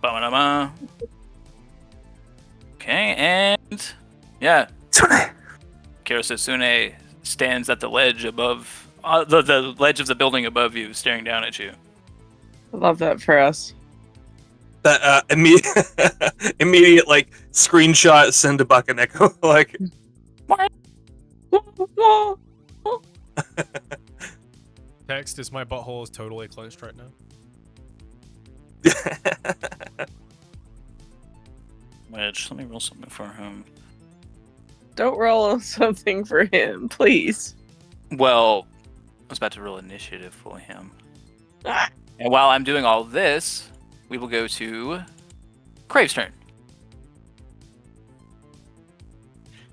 Ba-ba-da-ba. Okay, and yeah, Tsune! Kirosetsune stands at the ledge above the ledge of the building above you, staring down at you. I love that for us. That immediate like screenshot send to Bakeneko. Like, Text is my butthole is totally clenched right now. Which, let me roll something for him. Don't roll something for him, please. Well, I was about to roll initiative for him. Ah. And while I'm doing all this, we will go to Crave's turn.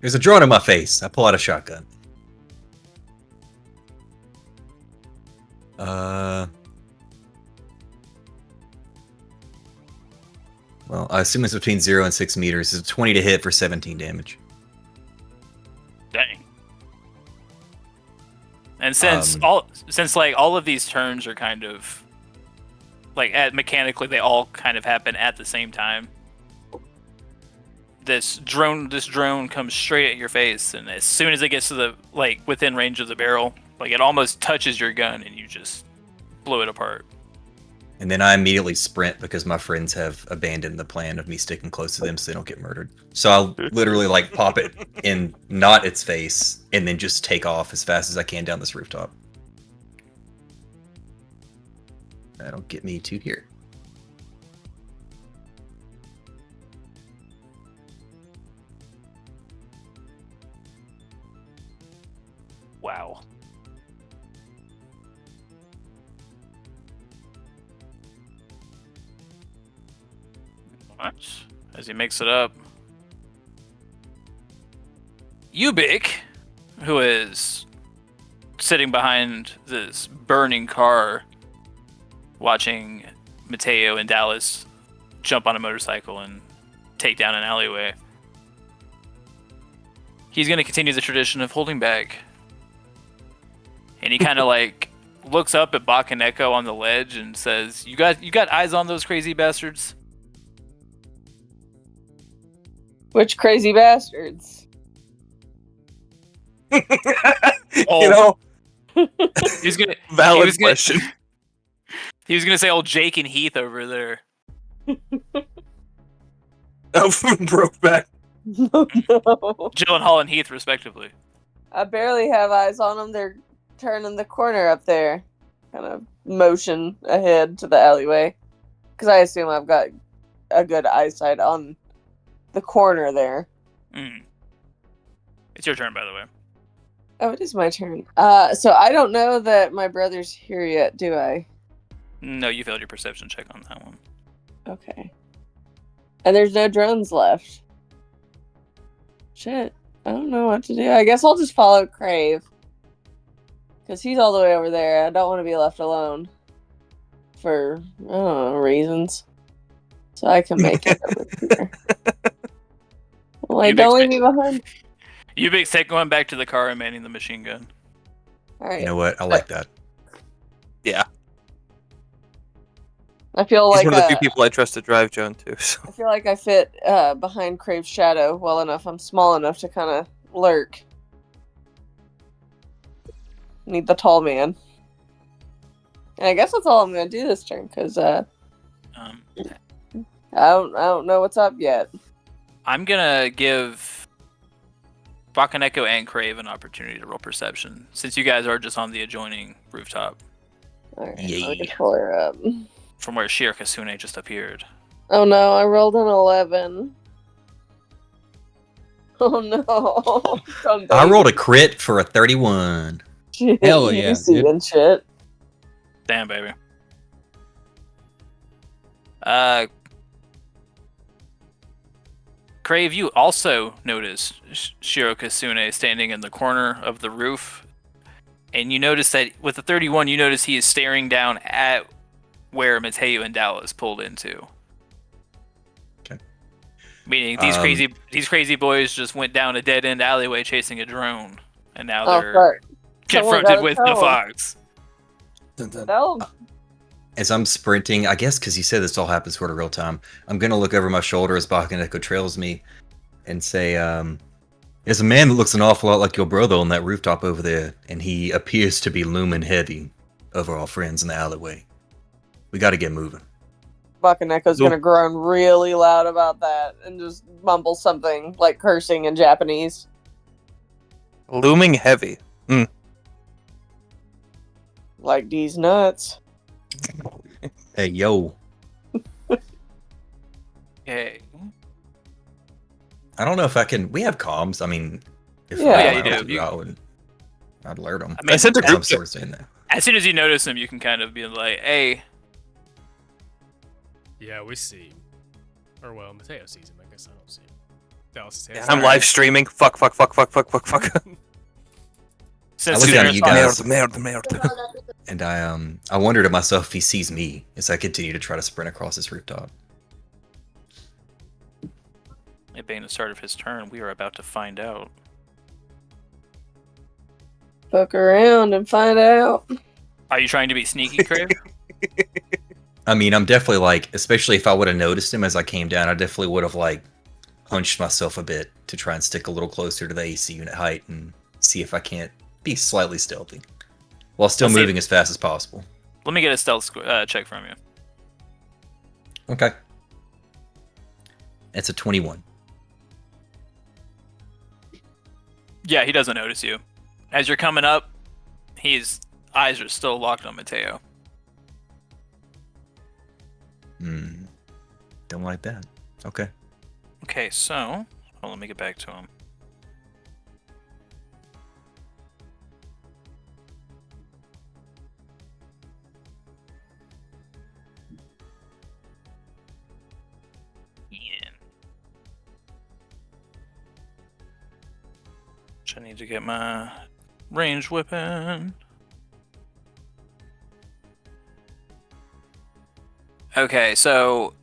There's a drone in my face. I pull out a shotgun. Well, I assume it's between 0 and 6 meters. It's 20 to hit for 17 damage. Dang. And since like all of these turns are kind of like mechanically they all kind of happen at the same time. This drone comes straight at your face, and as soon as it gets to the within range of the barrel, it almost touches your gun, and you just blow it apart. And then I immediately sprint because my friends have abandoned the plan of me sticking close to them so they don't get murdered. So I'll literally pop it in not its face and then just take off as fast as I can down this rooftop. That'll get me to here. Wow. As he makes it up, Ubik, who is sitting behind this burning car, watching Mateo and Dallas jump on a motorcycle and take down an alleyway. He's going to continue the tradition of holding back. And he kind of looks up at Bakeneko on the ledge and says, "You got eyes on those crazy bastards?" Which crazy bastards? He's gonna valid question. He was gonna say old Jake and Heath over there. Broke back. No. Gyllenhaal and Heath, respectively. I barely have eyes on them. They're turning the corner up there. Kind of motion ahead to the alleyway. Because I assume I've got a good eyesight on the corner there. It's your turn, by the way. Oh, it is my turn. So I don't know that my brother's here yet, do I? No, you failed your perception check on that one. Okay. And there's no drones left. Shit. I don't know what to do. I guess I'll just follow Crave. Because he's all the way over there. I don't want to be left alone. For, I don't know, reasons. So I can make it over here. Don't leave me behind. Ubik's going back to the car and manning the machine gun. Alright. You know what? I like that. Yeah. I feel He's like one of the few people I trust to drive Joan too. So. I feel like I fit behind Crave's shadow well enough. I'm small enough to kind of lurk. Need the tall man. And I guess that's all I'm gonna do this turn because I don't know what's up yet. I'm gonna give Bakeneko and Crave an opportunity to roll perception, since you guys are just on the adjoining rooftop. Alright, Yeah. I'll just pull her up. From where Shirokasune just appeared. Oh no, I rolled an 11. Oh no. I rolled a crit for a 31. Shit, Hell yeah, you seeing shit. Damn, baby. Crave, you also notice Shirokasune standing in the corner of the roof. And you notice that with the 31, you notice he is staring down at where Mateo and Dallas pulled into. Okay. Meaning these crazy boys just went down a dead end alleyway chasing a drone, and now they're Fuck. confronted with the tell 'em. fox. Tell 'em. As I'm sprinting, I guess because you said this all happens sort of real time, I'm gonna look over my shoulder as Bakeneko trails me and say, there's a man that looks an awful lot like your brother on that rooftop over there, and he appears to be looming heavy over our friends in the alleyway. We gotta get moving. Bakeneko's gonna groan really loud about that and just mumble something like cursing in Japanese. Looming heavy. Like these nuts. Hey, yo. Okay. I don't know if I can. We have comms. I mean, if Yeah. I Yeah, you allowed do. to, I'd alert them. I mean, I sent a As I'm group. sort of saying that. as soon as you notice him, you can kind of be like, "Hey, Yeah, we see him. Or well, Mateo sees him. I guess I don't see him. Dallas is I'm live streaming. Fuck. since look you're down at you guys. Merda. And I wonder to myself if he sees me as I continue to try to sprint across this rooftop. it being the start of his turn, we are about to find out." Fuck around and find out. Are you trying to be sneaky, Crave? I mean, I'm definitely like, especially if I would have noticed him as I came down, I definitely would have like hunched myself a bit to try and stick a little closer to the AC unit height and see if I can't be slightly stealthy while still Let's see. moving as fast as possible. Let me get a stealth check from you. Okay. It's a 21. Yeah, he doesn't notice you. As you're coming up, his eyes are still locked on Mateo. Don't like that. Okay. Okay, so let me get back to him. Ian. I need to get my ranged weapon. Okay, so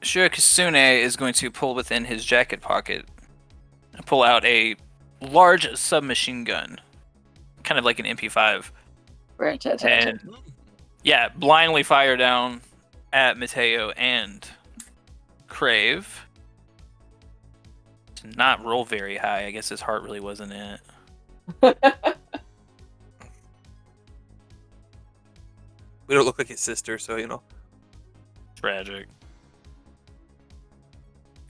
Shirokisune is going to pull within his jacket pocket and pull out a large submachine gun, kind of like an MP5, and yeah, blindly fire down at Mateo and Crave. To not roll very high. I guess his heart really wasn't in it. We don't look like his sister, so you know. Tragic.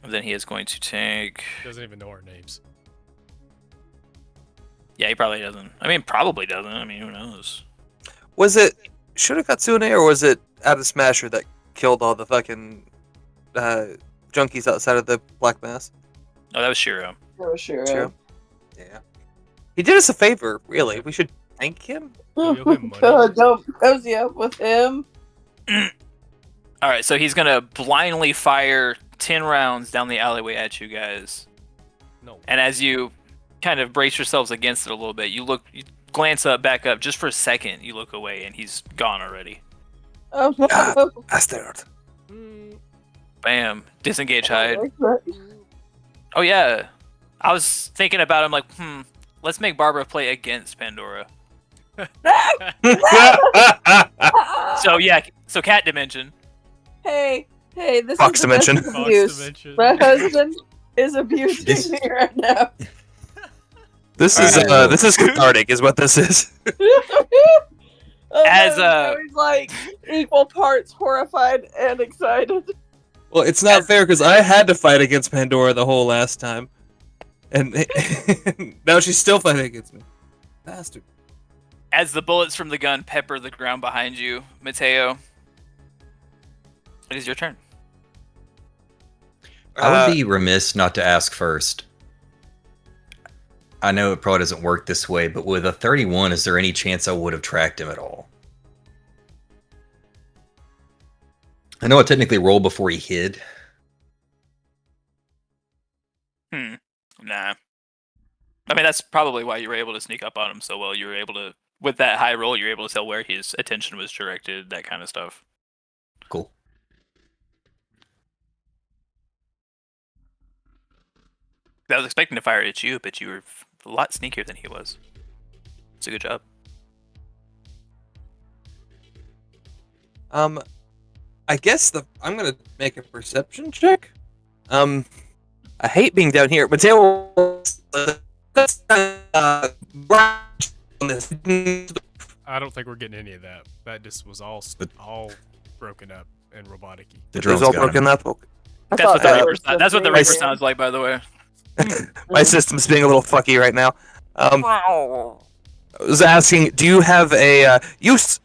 And then he is going to take. Doesn't even know our names. Yeah, he probably doesn't. I mean, probably doesn't. I mean, who knows? Was it Shurikatsune or was it Adam Smasher that killed all the fucking junkies outside of the Black Mass? Oh, that was Shiro. For sure. True. Yeah. He did us a favor, really. We should thank him. You owe him money. God, don't cozy up with him. All right, so he's gonna blindly fire 10 rounds down the alleyway at you guys. No. And as you kind of brace yourselves against it a little bit, you glance up, back up, just for a second. You look away, and he's gone already. Oh no. Bastard. Mm, Bam, disengage hide. Oh yeah, I was thinking about him like, let's make Barbara play against Pandora. So yeah, so cat dimension. Hey, this Fox is the dimension. best Fox abuse. dimension. My husband is abusing This- me right now. This Alright. is cathartic, is what this is. Oh, As, no, he's like equal parts horrified and excited. Well, it's not fair because I had to fight against Pandora the whole last time, and now she's still fighting against me. Bastard. As the bullets from the gun pepper the ground behind you, Mateo, it is your turn. I would be remiss not to ask first. I know it probably doesn't work this way, but with a 31, is there any chance I would have tracked him at all? I know I technically rolled before he hid. Nah. I mean, that's probably why you were able to sneak up on him so well. You were able to, with that high roll, you were able to tell where his attention was directed, that kind of stuff. Cool. I was expecting to fire at you, but you were a lot sneakier than he was. It's a good job. I guess I'm gonna make a perception check. I hate being down here. Mateo, I don't think we're getting any of that. That just was all broken up and robotic-y. The It was drone's all got him. broken up. Okay. I That's thought what the that Reaper was sounds. just That's what the me, Reaper man. sounds like, by the way. My system's being a little fucky right now. I was asking, do you have a?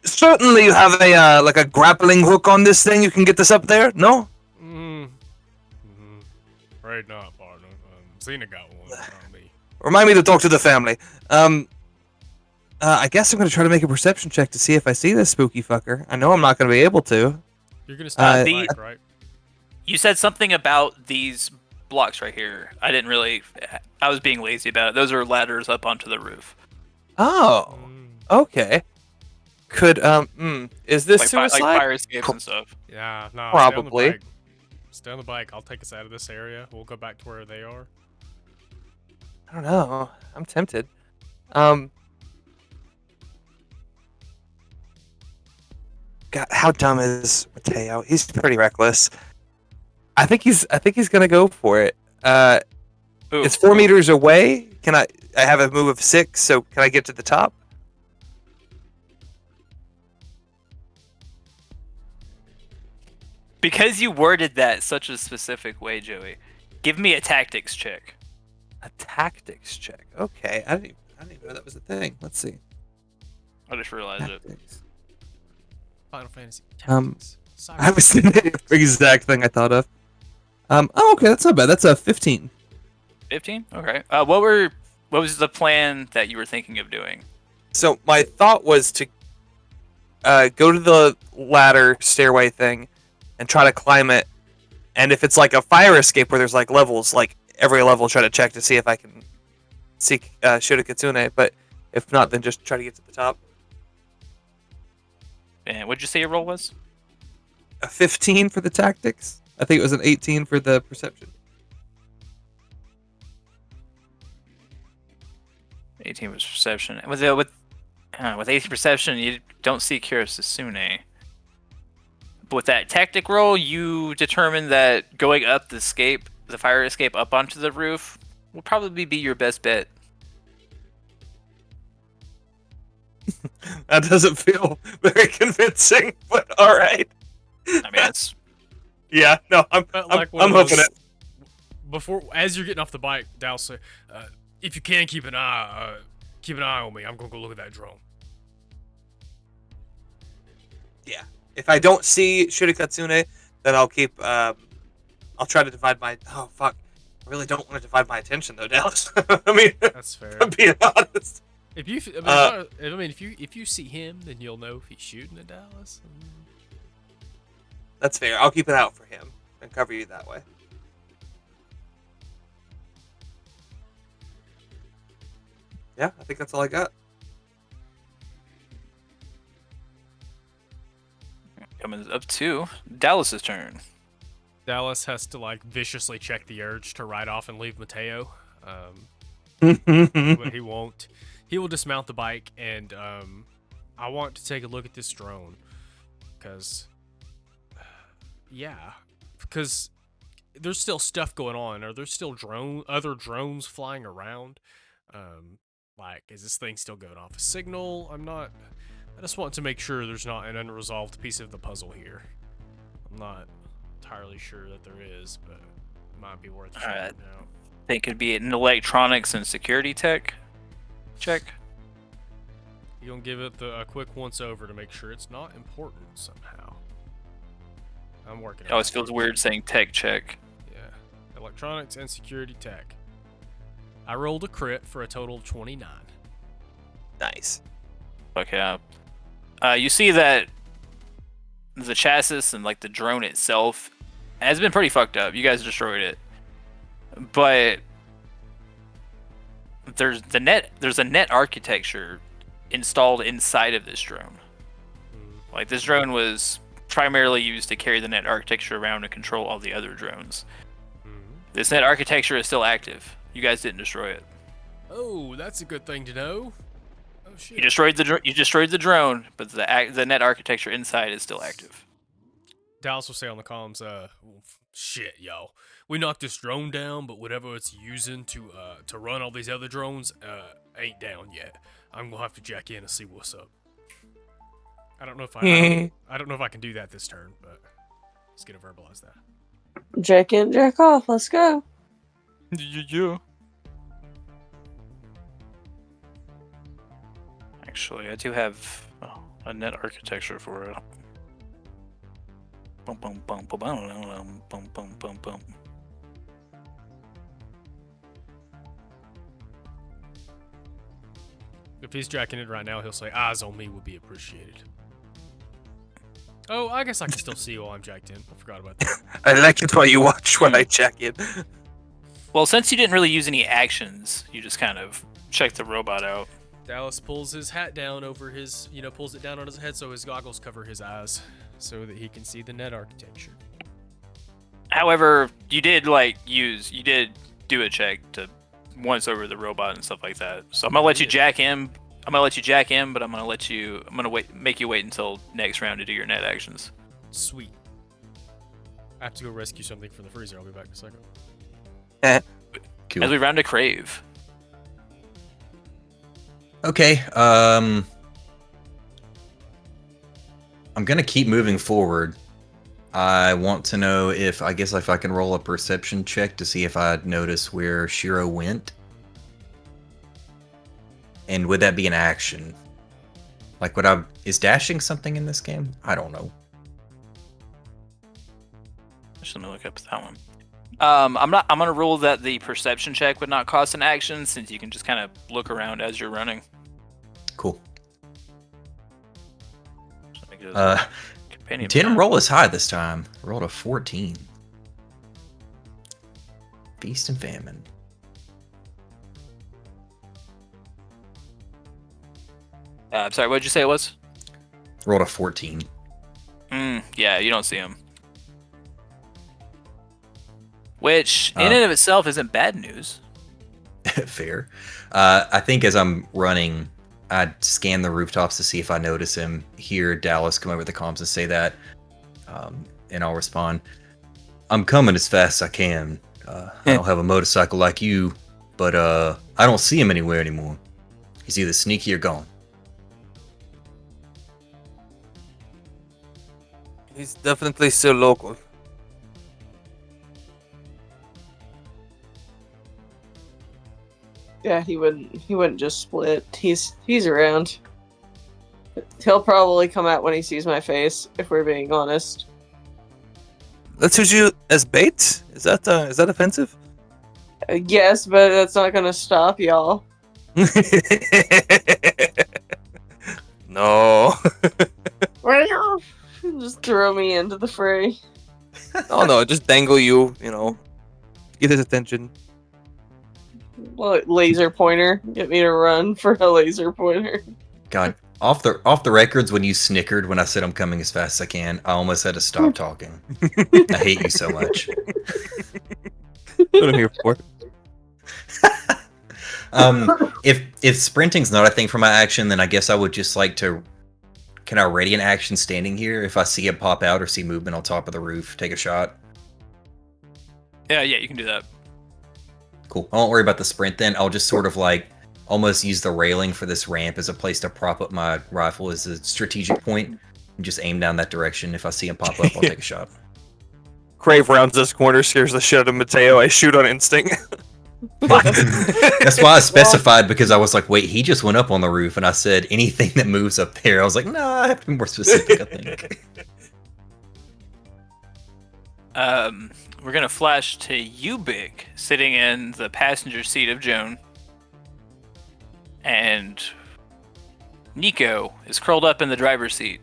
Certainly you have a like a grappling hook on this thing. You can get this up there. No. Afraid not, partner. Xena got one, not me. Remind me to talk to the family. I guess I'm gonna try to make a perception check to see if I see this spooky fucker. I know I'm not gonna be able to. You're gonna stop the the- bike, right? You said something about these blocks right here. I didn't really. I was being lazy about it. Those are ladders up onto the roof. Oh, okay. Could is this Like suicide? fire escapes and stuff. Yeah, no. Probably. Stay on the bike. I'll take us out of this area. We'll go back to where they are. I don't know. I'm tempted. God, how dumb is Mateo? He's pretty reckless. I think he's gonna go for it. Ooh. It's 4 meters away. Can I have a move of 6, so can I get to the top? Because you worded that such a specific way, Joey. Give me a tactics check. A tactics check. Okay, I didn't even know that was a thing. Let's see. I just realized it. Tactics. Final Fantasy. Um, Tactics. I was the exact thing I thought of. Oh, okay, that's not bad. That's a 15. 15? Okay. What was the plan that you were thinking of doing? So my thought was to go to the ladder stairway thing and try to climb it. And if it's like a fire escape where there's like levels, like every level, try to check to see if I can see Shurikitsune. But if not, then just try to get to the top. And what'd you say your roll was? A 15 for the tactics. I think it was an 18 for the perception. 18 was perception. With 18 perception, you don't see Kirasune. But with that tactic roll, you determine that going up the fire escape up onto the roof, will probably be your best bet. That doesn't feel very convincing, but all right. I mean, it's Yeah, no, I'm one I'm of hoping those- it. Before, as you're getting off the bike, Dal say, "If you can keep an eye on me. I'm gonna go look at that drone." Yeah. If I don't see Shurikatsune, then I'll keep. I'll try to divide my. Oh fuck! I really don't want to divide my attention though, Dallas. I mean, That's fair. I'm being honest. If you, if you see him, then you'll know if he's shooting at Dallas. That's fair. I'll keep it out for him and cover you that way. Yeah, I think that's all I got. coming up to Dallas's turn. Dallas has to like viciously check the urge to ride off and leave Mateo, Oh, but he won't. He will dismount the bike, and I want to take a look at this drone, because there's still stuff going on. Are there still other drones flying around? Like, is this thing still going off a signal? I just want to make sure there's not an unresolved piece of the puzzle here. I'm not entirely sure that there is, but it might be worth checking Alright. out. I think it'd be an electronics and security tech check. You gonna give it a quick once over to make sure it's not important somehow. I'm working. It always feels weird saying tech check. Yeah, electronics and security tech. I rolled a crit for a total of 29. nice. Okay. You see that the chassis and like the drone itself has been pretty fucked up. You guys destroyed it, but there's a net architecture installed inside of this drone. Like, this drone was primarily used to carry the net architecture around and control all the other drones. This net architecture is still active. You guys didn't destroy it. Oh, that's a good thing to know. Oh shit. You destroyed the drone, but the net architecture inside is still active. Dallas will say on the comms, shit, yo. We knocked this drone down, but whatever it's using to run all these other drones, ain't down yet. I'm gonna have to jack in and see what's up. I don't know if I don't know if I can do that this turn, but let's get to verbalize that. Jack in, jack off. Let's go. Yeah. Actually, I do have a net architecture for it. Bum, bum, bum, bum, bum, bum, bum, bum, bum. If he's jacking it right now, he'll say, eyes on me would be appreciated. Oh, I guess I can still see while I'm jacked in. I forgot about that. I like it while you watch when I check it. Well, since you didn't really use any actions, you just kind of checked the robot out. Dallas pulls his hat down over his, pulls it down on his head so his goggles cover his eyes so that he can see the net architecture. However, you did do a check to once over the robot and stuff like that. So I'm gonna let you jack in. But I'm gonna make you wait until next round to do your net actions. Sweet. I have to go rescue something from the freezer. I'll be back in a second. Cool. As we round to Crave. Okay, I'm gonna keep moving forward. I want to know if I can roll a perception check to see if I notice where Shiro went. And would that be an action? Like, is dashing something in this game? I don't know. Just let me look up that one. I'm gonna rule that the perception check would not cost an action since you can just kind of look around as you're running. Cool. So I think it companion Didn't map. roll as high this time. I rolled a 14. Feast and famine. I'm sorry, what did you say it was? Rolled a 14. Yeah, you don't see him. Which, in and of itself, isn't bad news. Fair. I think as I'm running, I'd scan the rooftops to see if I notice him. Hear Dallas come over the comms and say that. And I'll respond, I'm coming as fast as I can. I don't have a motorcycle like you, but I don't see him anywhere anymore. He's either sneaky or gone. He's definitely still local. Yeah, he wouldn't just split. He's around. He'll probably come out when he sees my face, if we're being honest. Let's use you as bait? Is that offensive? Yes, but that's not gonna stop y'all. No. Just throw me into the fray. Oh no, just dangle you, get his attention. Laser pointer. Get me to run for a laser pointer. God, off the records, when you snickered when I said I'm coming as fast as I can, I almost had to stop talking. I hate you so much. What I'm here for. If sprinting's not a thing for my action, then I guess I would just like to. Can I ready an action standing here? If I see it pop out or see movement on top of the roof, take a shot. Yeah, you can do that. Cool. I won't worry about the sprint then. I'll just sort of almost use the railing for this ramp as a place to prop up my rifle as a strategic point and just aim down that direction. If I see him pop up, I'll take a shot. Crave rounds this corner, scares the shit out of Mateo. I shoot on instinct. That's why I specified, because I was like, wait, he just went up on the roof, and I said anything that moves up there. I was like, nah, I have to be more specific, I think. We're gonna flash to you, Big, sitting in the passenger seat of Joan, and Nico is curled up in the driver's seat,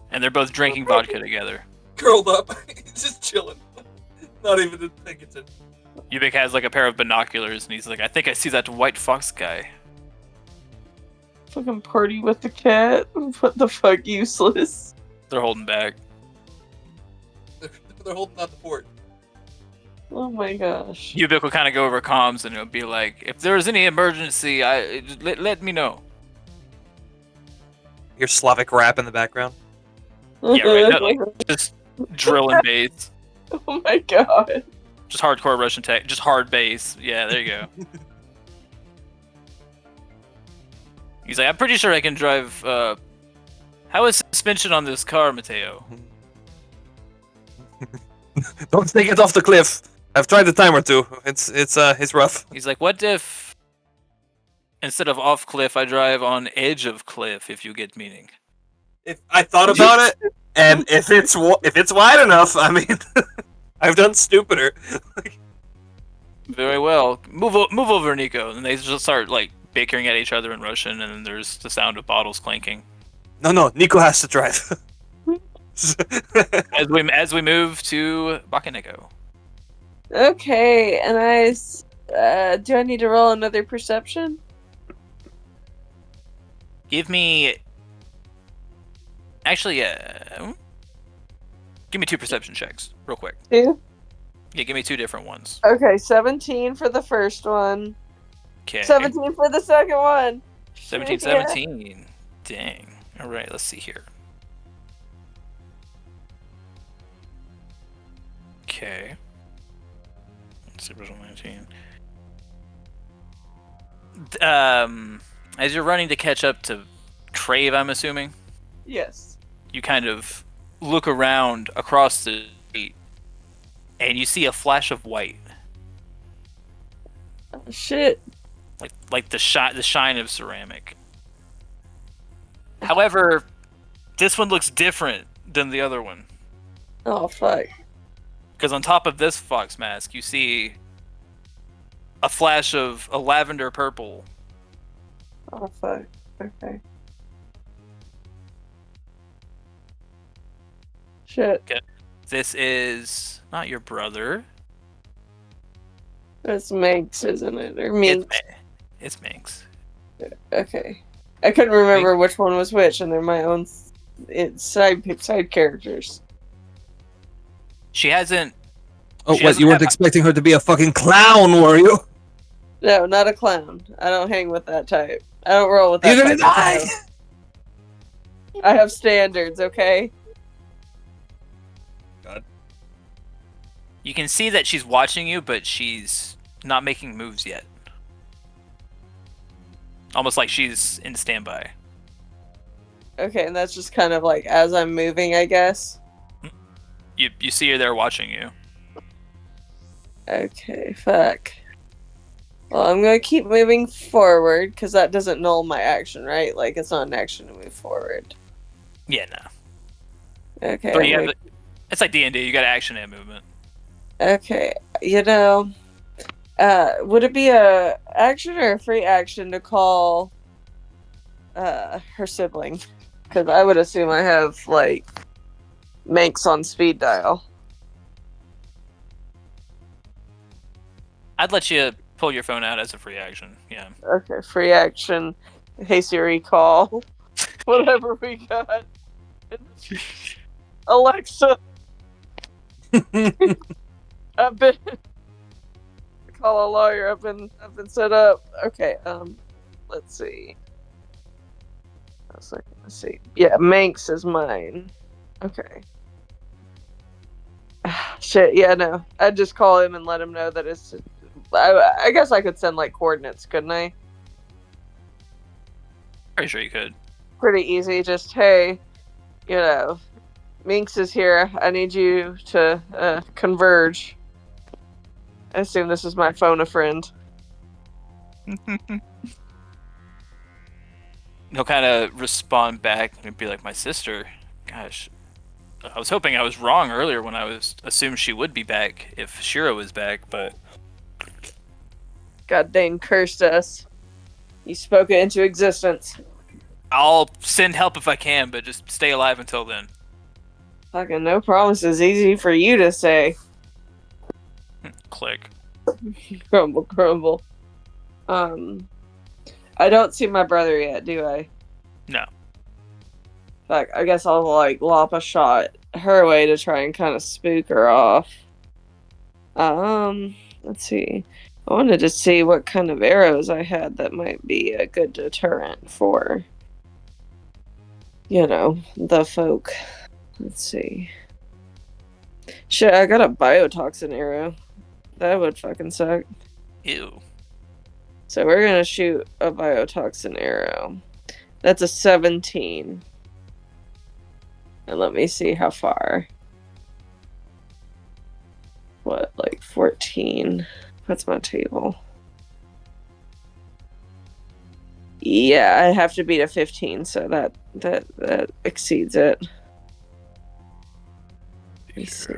and they're both drinking vodka together. Curled up. He's just chilling. Not even thinking. Ubik has a pair of binoculars, and he's like, I think I see that white fox guy. Fucking party with the cat. What the fuck, useless. They're holding back. They're holding out the fort. Oh my gosh. Ubik will kind of go over comms, and it'll be like, if there's any emergency, let me know. Hear Slavic rap in the background. Yeah, right. No, like, just drill and bass. Oh my god. Just hardcore Russian tech. Just hard bass. Yeah, there you go. He's like, I'm pretty sure I can drive. How is suspension on this car, Mateo? Don't take it off the cliff. I've tried a time or two. It's rough. He's like, what if instead of off cliff, I drive on edge of cliff? If you get meaning. If I thought about it, and if it's wide enough, I mean, I've done stupider. Very well. Move over, Nico. And they just start like bickering at each other in Russian, and then there's the sound of bottles clanking. No, Nico has to drive. As we move to Bakeneko. Okay, and do I need to roll another perception? Give me. Actually, give me 2 perception checks, real quick. 2? Yeah, give me 2 different ones. Okay, 17 for the first one. Okay. 17 for the second one. 17, Yeah. 17. Dang. All right, let's see here. Okay. Let's see, original 19. As you're running to catch up to Crave, I'm assuming, Yes. you kind of look around across the street, and you see a flash of white, Oh, shit. like the shine of ceramic. However, this one looks different than the other one. Oh, fuck. Because on top of this fox mask, you see a flash of a lavender purple. Oh, fuck. Okay. Shit. This is not your brother. That's Minx, isn't it? Or It's, Minx. it's Minx. Okay. I couldn't remember which one was which, and they're my own side characters. She hasn't. Oh, She what? doesn't You weren't have- expecting her to be a fucking clown, were you? No, not a clown. I don't hang with that type. I don't roll with that You're gonna type. die. I have standards, okay? You can see that she's watching you, but she's not making moves yet. Almost like she's in standby. Okay, and that's just kind of like as I'm moving, I guess. You see her there watching you. Okay, fuck. Well, I'm gonna keep moving forward, because that doesn't null my action, right? Like, it's not an action to move forward. Yeah, no. Okay. But you I'm have it's like D&D. You got action and movement. Okay, would it be a action or a free action to call her sibling? Because I would assume I have like Manx on speed dial. I'd let you pull your phone out as a free action. Yeah. Okay, free action. Hey Siri, call whatever we got. Alexa, I've been call a lawyer. I've been set up. Okay, let's see. Let's see. Yeah, Manx is mine. Okay. Shit. Yeah, no. I'd just call him and let him know that it's. I guess I could send like coordinates, couldn't I? Pretty sure you could. Pretty easy. Just hey, Minx is here. I need you to converge. I assume this is my phone a friend. He'll kind of respond back and be like, my sister. Gosh, I was hoping I was wrong earlier when I was assumed she would be back if Shiro was back, but God dang cursed us. You spoke it into existence. I'll send help if I can, but just stay alive until then. Fucking no promises. Easy for you to say. Click. Grumble, grumble. I don't see my brother yet, do I? No. Fuck, I guess I'll like lop a shot her way to try and kind of spook her off. Let's see. I wanted to see what kind of arrows I had that might be a good deterrent for. the folk. Let's see. Shit, I got a biotoxin arrow. That would fucking suck. Ew. So we're gonna shoot a biotoxin arrow. That's a 17. And let me see how far. What, like 14? That's my table. Yeah, I have to beat a 15, so that exceeds it. Let me see.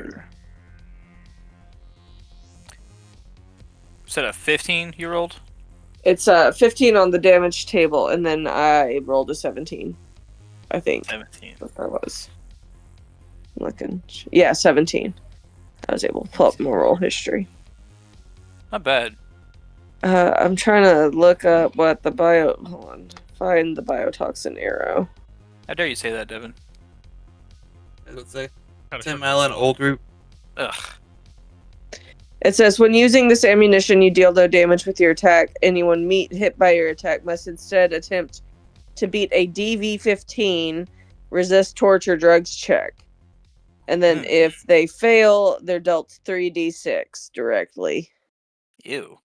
Is that a 15-year-old? It's 15 on the damage table, and then I rolled a 17. I think 17. that's what that was. I'm looking. Yeah, 17. I was able to pull up more roll history. Not bad. I'm trying to look up what the hold on. Find the biotoxin arrow. How dare you say that, Devin? I would say Kinda 10 shook mile and myself. old route. Ugh. It says when using this ammunition, you deal no damage with your attack. Anyone hit by your attack must instead attempt to beat a DV-15 resist torture drugs check. And then if they fail, they're dealt 3d6 directly. Ew.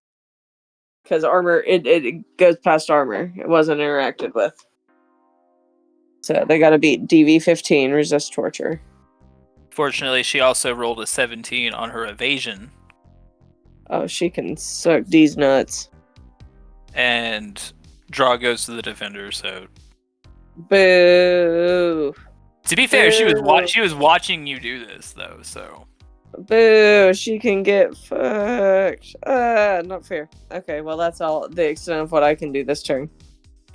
Because armor, it goes past armor. It wasn't interacted with. So they gotta beat DV-15 resist torture. Fortunately, she also rolled a 17 on her evasion, Oh, she can suck these nuts. and draw goes to the defender. So, Boo. to be fair, she Boo. was watching you do this though. So, Boo, she can get fucked. Not fair. Okay, well, that's all the extent of what I can do this turn.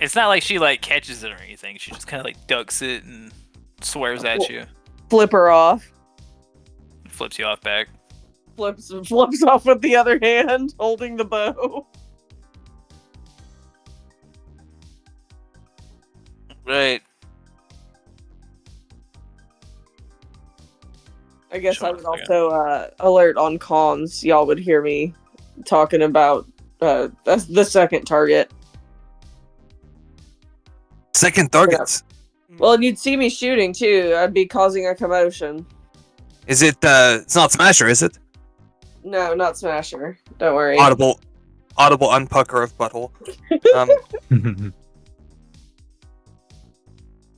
it's not like she like catches it or anything. She just kind of like ducks it and swears at you, Flip her off. flips you off back. Flips off with the other hand, holding the bow. Right. I guess Sure, I would also alert on comms. Y'all would hear me talking about the second target. Second targets. Well, and you'd see me shooting too. I'd be causing a commotion. Is it? It's not Smasher, is it? No, not Smasher. Don't worry. Audible unpucker of butthole.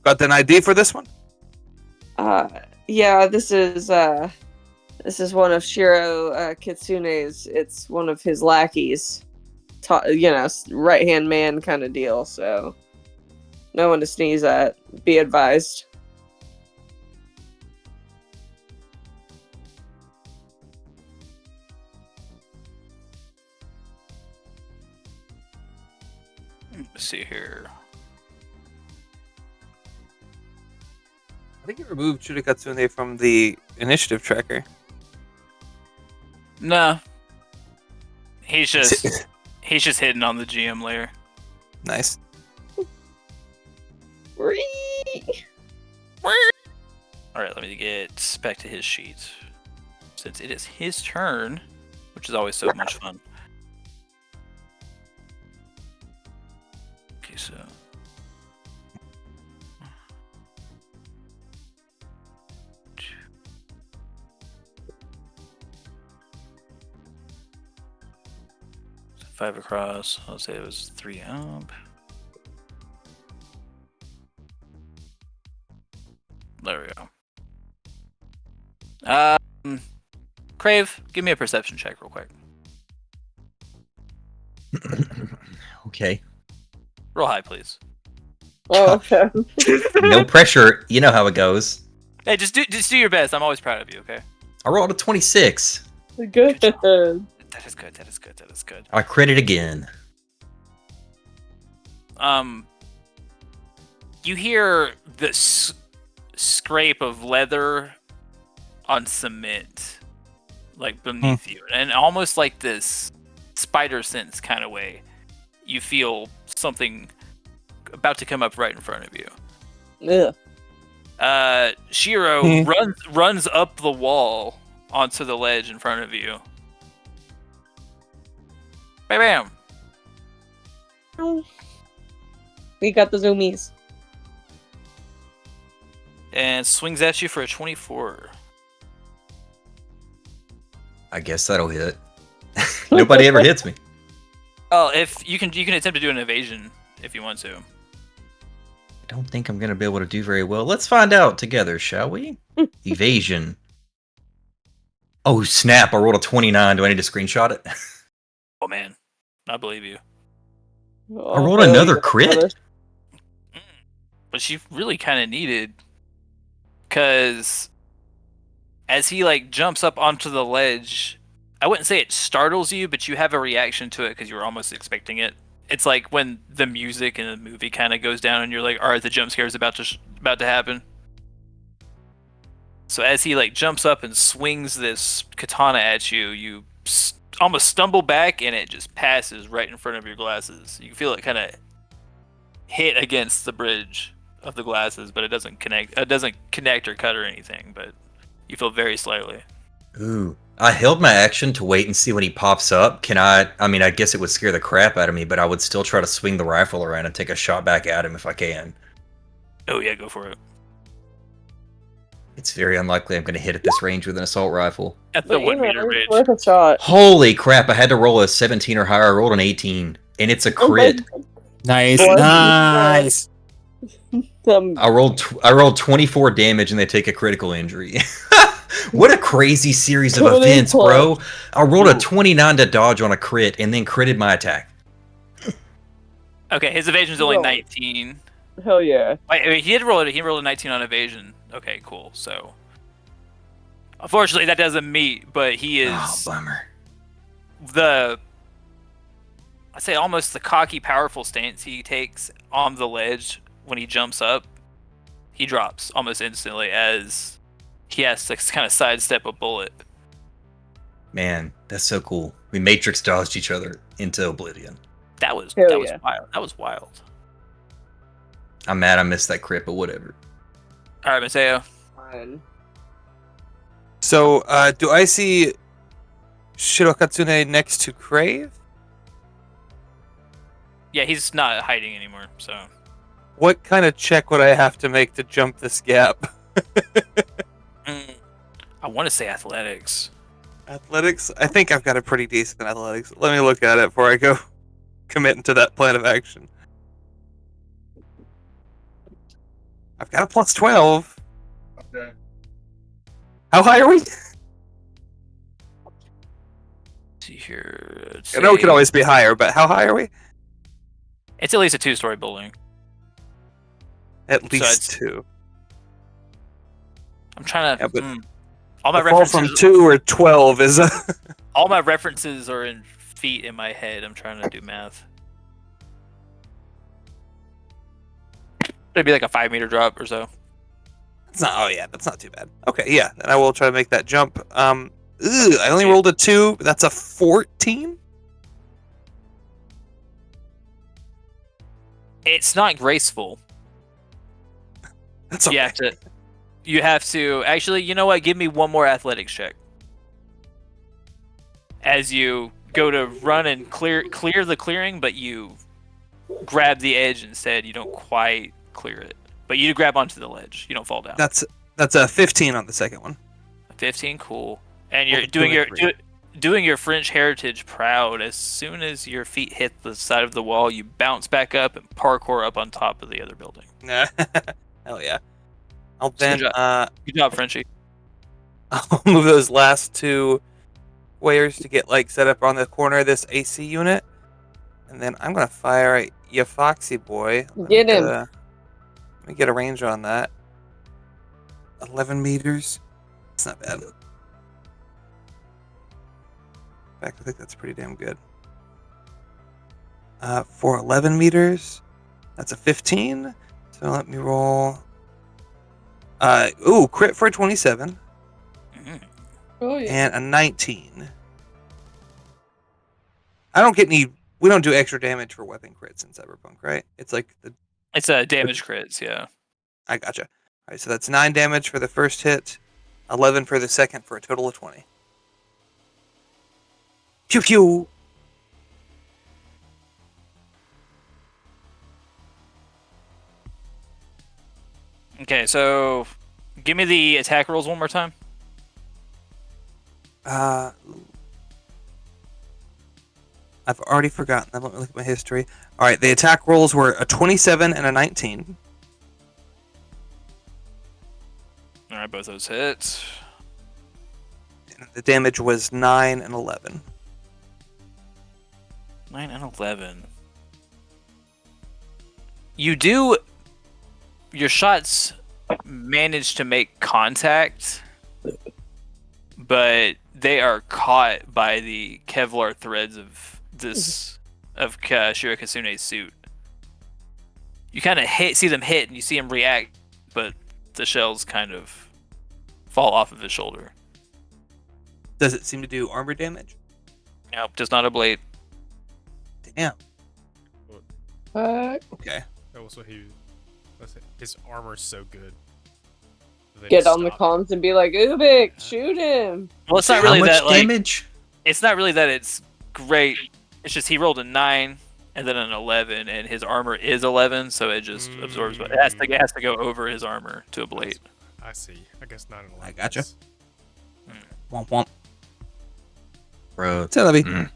Got an ID for this one? Yeah, this is one of Shiro Kitsune's. It's one of his lackeys. Right hand man kind of deal. So, no one to sneeze at. Be advised. Let's see here. I think you removed Churikatsune from the initiative tracker. No. He's just hidden on the GM layer. Nice. Alright, let me get back to his sheet. Since it is his turn, which is always so much fun. Okay, so. So 5 across. I'll say it was 3 up. There we go. Crave, give me a perception check real quick. Okay. Roll high, please. Oh, okay. No pressure. You know how it goes. Hey, just do your best. I'm always proud of you. Okay. I rolled a 26. Good. That is good. That is good. That is good. I crit it again. You hear the scrape of leather on cement, like beneath you, and almost like this spider sense kind of way. You feel something about to come up right in front of you. Yeah. Shiro runs up the wall onto the ledge in front of you. Bam! We got the zoomies. and swings at you for a 24. I guess that'll hit. Nobody ever hits me. Oh, if you can attempt to do an evasion if you want to. I don't think I'm gonna be able to do very well. Let's find out together, shall we? Evasion. Oh snap! I rolled a 29. Do I need to screenshot it? Oh man, I believe you. I rolled another crit. But you really kind of needed, because as he like jumps up onto the ledge, I wouldn't say it startles you, but you have a reaction to it because you were almost expecting it. It's like when the music in the movie kind of goes down, and you're like, "All right, the jump scare is about to happen." So as he like jumps up and swings this katana at you, you almost stumble back, and it just passes right in front of your glasses. You can feel it kind of hit against the bridge of the glasses, but it doesn't connect. It doesn't connect or cut or anything, but you feel very slightly. Ooh. I held my action to wait and see when he pops up. I mean, I guess it would scare the crap out of me, but I would still try to swing the rifle around and take a shot back at him if I can. Oh yeah, go for it. It's very unlikely I'm going to hit at this range with an assault rifle. At the 1 meter it's range. worth a shot. Holy crap, I had to roll a 17 or higher. I rolled an 18, and it's a crit. Nice, Boy, nice. I rolled 24 damage, and they take a critical injury. What a crazy series of Totally events, bro. close. I rolled a 29 to dodge on a crit, and then critted my attack. Okay, his evasion's only No. 19. Hell yeah. Wait, he rolled a 19 on evasion. Okay, cool. So, unfortunately, that doesn't meet. But he is Oh, bummer. I'd say almost the cocky, powerful stance he takes on the ledge when he jumps up. He drops almost instantly as he has to kind of sidestep a bullet. Man, that's so cool. We Matrix dodged each other into oblivion. That was Hell that was yeah. wild. That was wild. I'm mad I missed that crit, but whatever. All right, Mateo. Fine. So, do I see Shirokatsune next to Crave? Yeah, he's not hiding anymore. So What kind of check would I have to make to jump this gap? I want to say athletics. Athletics? I think I've got a pretty decent athletics. Let me look at it before I go commit into that plan of action. I've got a plus 12. Okay. How high are we? See here. I know it could always be higher, but how high are we? It's at least a 2-story building. At So least it's- 2. I'm trying to. Yeah, but all my The fall from references. 2 or 12 is a... All my references are in feet in my head. I'm trying to do math. It'd be like a 5-meter drop or so. It's not. Oh yeah, that's not too bad. Okay, yeah, then I will try to make that jump. I only rolled a 2. But that's a 14. It's not graceful. That's okay. You have to actually. You know what? Give me one more athletics check. As you go to run and clear the clearing, but you grab the edge instead. You don't quite clear it, but you grab onto the ledge. You don't fall down. That's a 15 on the second one. 15, cool. And you're Well, doing your French heritage proud. As soon as your feet hit the side of the wall, you bounce back up and parkour up on top of the other building. Hell yeah. I'll then Good job, Frenchie. I'll move those last 2 wares to get like set up on the corner of this AC unit, and then I'm gonna fire at ya Foxy boy. Get him. Let me get a range on that. 11 meters. It's not bad. In fact, I think that's pretty damn good. For 11 meters, that's a 15. So let me roll. Crit for a 27 Mhm. Oh yeah. and a 19. I don't get any. We don't do extra damage for weapon crits in Cyberpunk, right? It's like the. It's a damage crits, yeah. I gotcha. All right, so that's 9 damage for the first hit, 11 for the second, for a total of 20. Pew pew. Okay, so Give me the attack rolls one more time. I've already forgotten them. Let me look at my history. All right, the attack rolls were a 27 and a 19. All right, both those hit. And the damage was 9 and 11. 9 and 11. Your shots manage to make contact, but they are caught by the Kevlar threads of Shiro Kasune's suit. You kind of see them hit, and you see him react, but the shells kind of fall off of his shoulder. Does it seem to do armor damage? Nope, does not ablate. Damn. Fuck. Okay. That was what he. His armor's so good. They Get just on the stopped comms and be like, Ubik, shoot him. Well, it's not How really much that like damage? it's not really that it's great. It's just he rolled a 9 and then an 11, and his armor is 11, so it just absorbs. But it has to go over his armor to ablate. I see. I guess not in I gotcha. is- Womp womp. Bro. Say, Levy. Mm.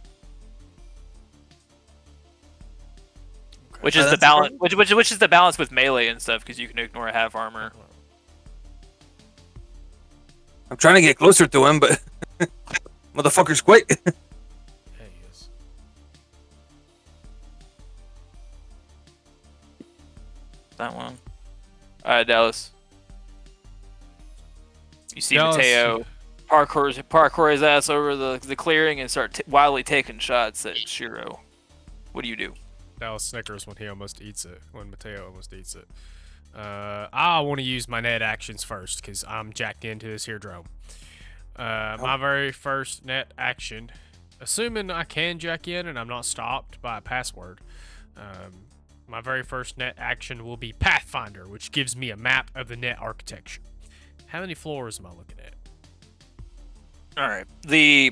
Which Oh, is the that's balance. Which is the balance with melee and stuff, because you can ignore half armor. I'm trying to get closer to him, but motherfucker's quick. Yeah, he is. That one. All right, Dallas. You see Dallas. Mateo parkour his ass over the clearing and start wildly taking shots at Shiro. What do you do? Dallas snickers when he almost eats it. When Mateo almost eats it. I want to use my net actions first because I'm jacked into this here drone. My very first net action, assuming I can jack in and I'm not stopped by a password, my very first net action will be Pathfinder, which gives me a map of the net architecture. How many floors am I looking at? All right. The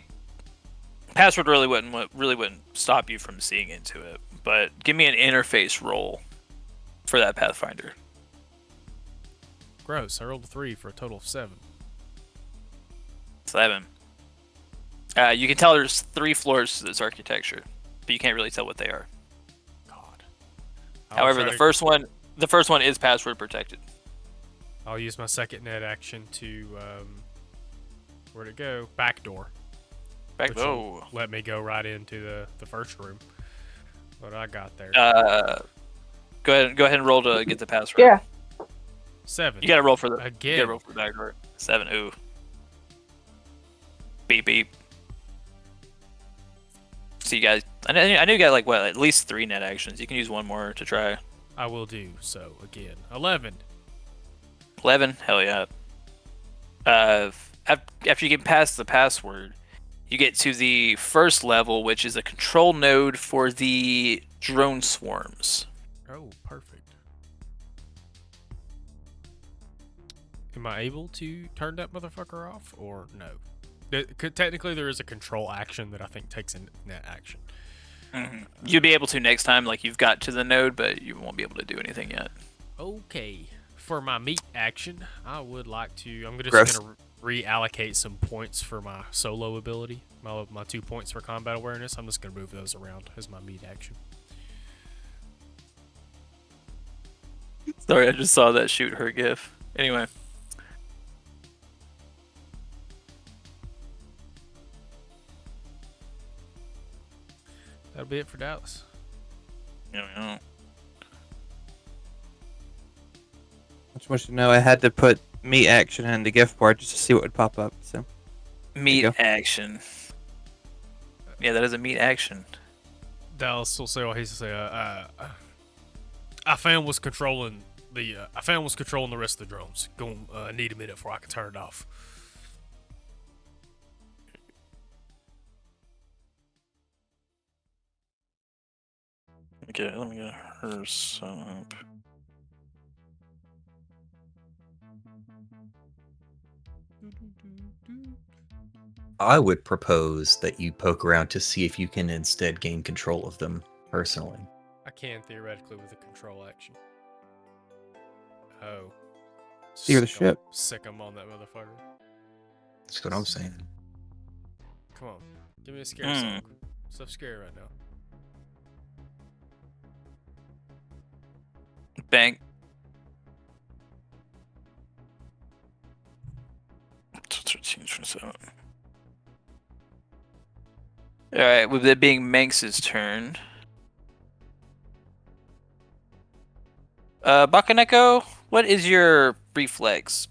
password really wouldn't stop you from seeing into it, but give me an interface roll for that Pathfinder. Gross. I rolled a 3 for a total of 7. 7. You can tell there's 3 floors to this architecture, but you can't really tell what they are. God. However, the first one is password protected. I'll use my second net action to where'd it go? Backdoor. Back. Which will Oh. let me go right into the first room. What I got there? Go ahead and roll to get the password. Yeah. 7. You gotta roll for the Again. You gotta roll for the backdoor. 7. Ooh. Beep beep. So you guys, I know you got like what, at least 3 net actions. You can use one more to try. I will do so again. 11. 11. Hell yeah. After you get past the password, you get to the first level, which is a control node for the drone swarms. Oh, perfect. Am I able to turn that motherfucker off or no? Technically, there is a control action that I think takes a net action. Mm-hmm. You'll be able to next time, like you've got to the node, but you won't be able to do anything yet. Okay. For my meat action, I would like to. I'm just Gross. gonna reallocate some points for my solo ability. My 2 points for combat awareness. I'm just gonna move those around as my meat action. Sorry, I just saw that shoot her gif. Anyway. That'll be it for Dallas. Yeah. I just want you to know I had to put meat action in the gift bar just to see what would pop up. So Meat go. action. Yeah, that is a meat action. Dallas will say what he's say. I found was controlling the rest of the drones. Going need a minute before I can turn it off. Okay, let me get hers up. I would propose that you poke around to see if you can instead gain control of them personally. I can theoretically with a control action. Oh. Steer the ship. Sick him on that motherfucker. That's what I'm saying. Come on, give me a scary song. Stuff scary right now. Bang. Alright, with it being Manx's turn. Bakeneko, what is your reflex?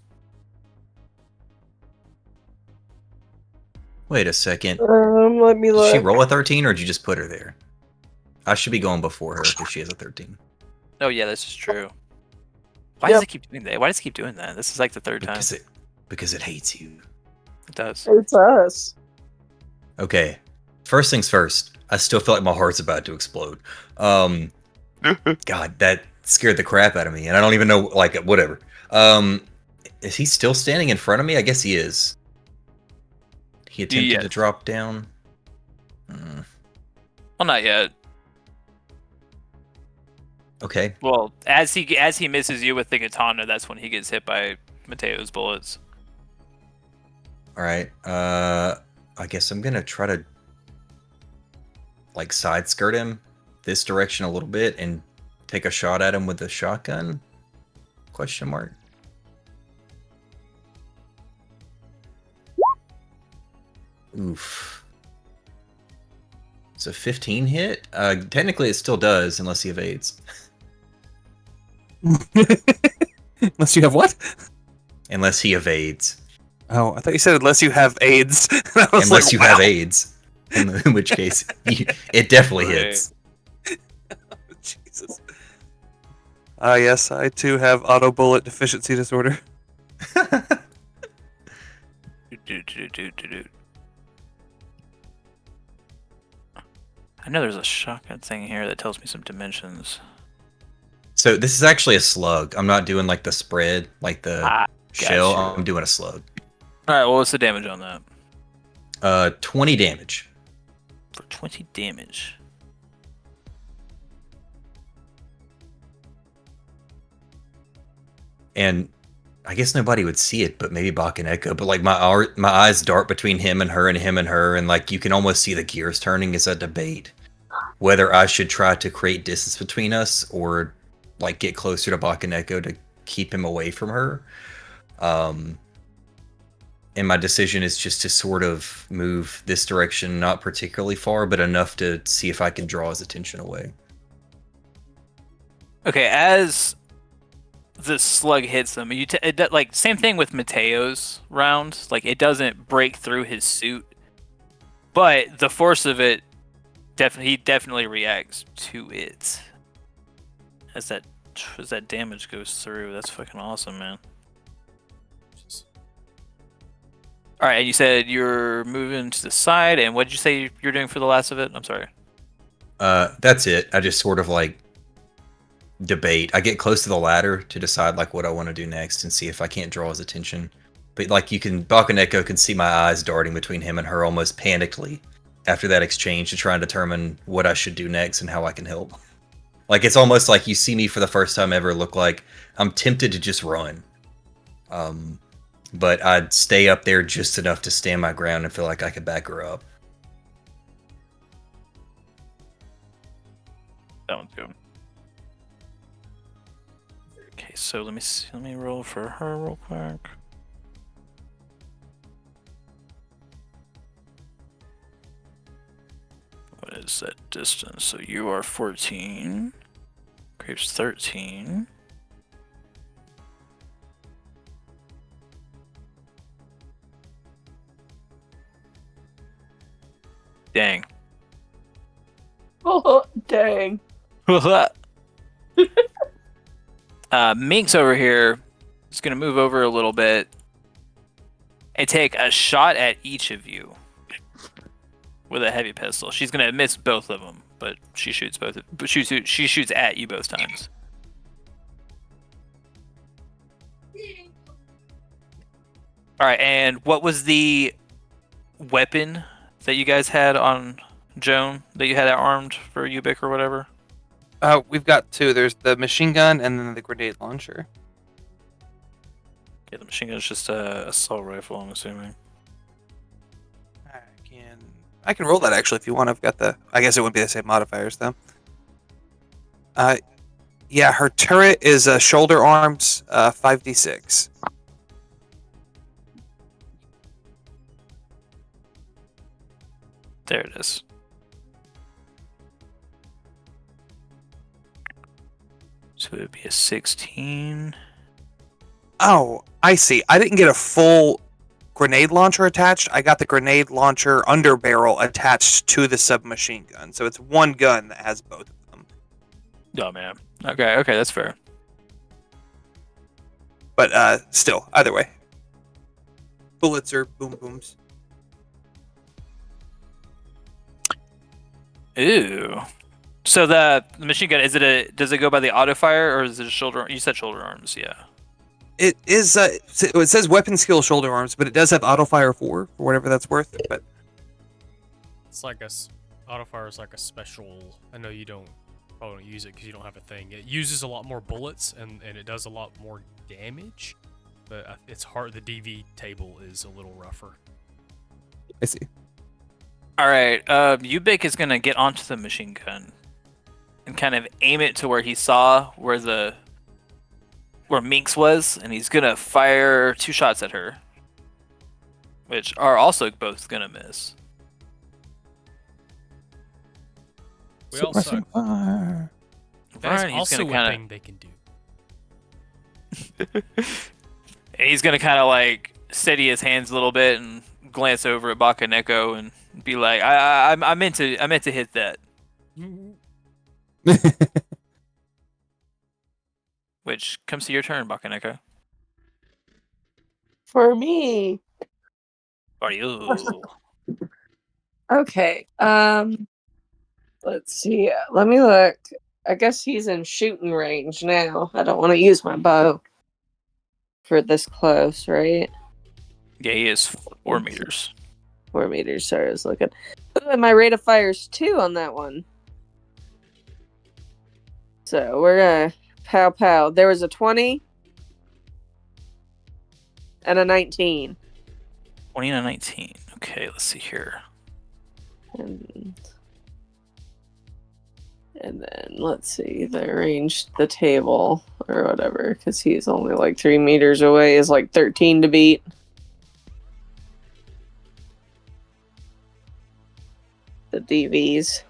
Wait a second. Let me Did look. she roll a 13 or did you just put her there? I should be going before her because she has a 13. Oh yeah, this is true. Why Yep. does it keep doing that? Why does it keep doing that? This is like the third time. Because it hates you. It does. It's us. Okay. First things first. I still feel like my heart's about to explode. God, that scared the crap out of me, and I don't even know, like, whatever. Is he still standing in front of me? I guess he is. He attempted to Yes. drop down. Well, not yet. Okay. Well, as he misses you with the katana, that's when he gets hit by Mateo's bullets. All right. I guess I'm gonna try to like side skirt him this direction a little bit and take a shot at him with the shotgun? Question mark. Oof. It's a 15 hit. Technically, it still does unless he evades. Unless you have what? Unless he evades. Oh, I thought you said unless you have AIDS. I was Unless like, you wow. have AIDS. In which case, it definitely Right. hits. Jesus. Yes, I too have auto bullet deficiency disorder. I know there's a shotgun thing here that tells me some dimensions. So this is actually a slug. I'm not doing like the spread, like the shell. gotcha. I'm doing a slug. All right, well, what's the damage on that? 20 damage. For 20 damage. And I guess nobody would see it, but maybe Bakeneko. But like my eyes dart between him and her, and like you can almost see the gears turning. It's a debate whether I should try to create distance between us or like get closer to Bakeneko to keep him away from her. And my decision is just to sort of move this direction, not particularly far, but enough to see if I can draw his attention away. Okay, as the slug hits him, like same thing with Mateo's round. Like it doesn't break through his suit, but the force of it, he definitely reacts to it. As that damage goes through, that's fucking awesome, man. All right, and you said you're moving to the side, and what did you say you're doing for the last of it? I'm sorry. That's it. I just sort of like debate. I get close to the ladder to decide like what I want to do next and see if I can't draw his attention. But like Bakeneko can see my eyes darting between him and her almost panically after that exchange to try and determine what I should do next and how I can help. Like it's almost like you see me for the first time ever look like I'm tempted to just run. But I'd stay up there just enough to stand my ground and feel like I could back her up. That one's good. Okay, so let me see. Let me roll for her real quick. What is that distance? So you are 14. Grape's 13. Dang. Oh, dang. Minx over here is going to move over a little bit and take a shot at each of you with a heavy pistol. She's going to miss both of them, but she shoots both. But she shoots at you both times. All right, and what was the weapon that you guys had on Joan that you had armed for Ubik or whatever? We've got two. There's the machine gun and then the grenade launcher. Yeah, the machine gun is just a assault rifle, I'm assuming. I can roll that actually if you want. I've got the. I guess it wouldn't be the same modifiers though. Yeah, her turret is shoulder arms, 5d6. There it is. So it would be a 16. Oh, I see. I didn't get a full grenade launcher attached. I got the grenade launcher under barrel attached to the submachine gun. So it's one gun that has both of them. Oh man. Okay, that's fair. But still, either way. Bullets are boom booms. Ooh. So the machine gun, does it go by the auto fire or is it a shoulder? You said shoulder arms, yeah. It is. It says weapon skill shoulder arms, but it does have auto fire 4 for whatever that's worth. But It's like auto fire is like a special. I know you probably don't use it because you don't have a thing. It uses a lot more bullets and it does a lot more damage, but it's hard. The DV table is a little rougher. I see. All right. Ubik is gonna get onto the machine gun and kind of aim it to where he saw where Minx was, and he's gonna fire 2 shots at her, which are also both gonna miss. We also Suppressing fire. that's Right, he's also gonna a kinda- thing they can do. And he's gonna kind of like steady his hands a little bit and glance over at Bakeneko and be like, I meant to hit that. Which comes to your turn, Bakeneko. For me. Are you? Okay. Let's see. Let me look. I guess he's in shooting range now. I don't want to use my bow for this close, right? Yeah, he is 4 meters. 4 meters. Sorry, I was looking. Ooh, and my rate of fire is 2 on that one. So we're gonna pow pow. There was a 20 and a 19. 20 and a 19. Okay, let's see here. And then let's see, the range, the table or whatever, because he's only like 3 meters away, is like 13 to beat. The DVs.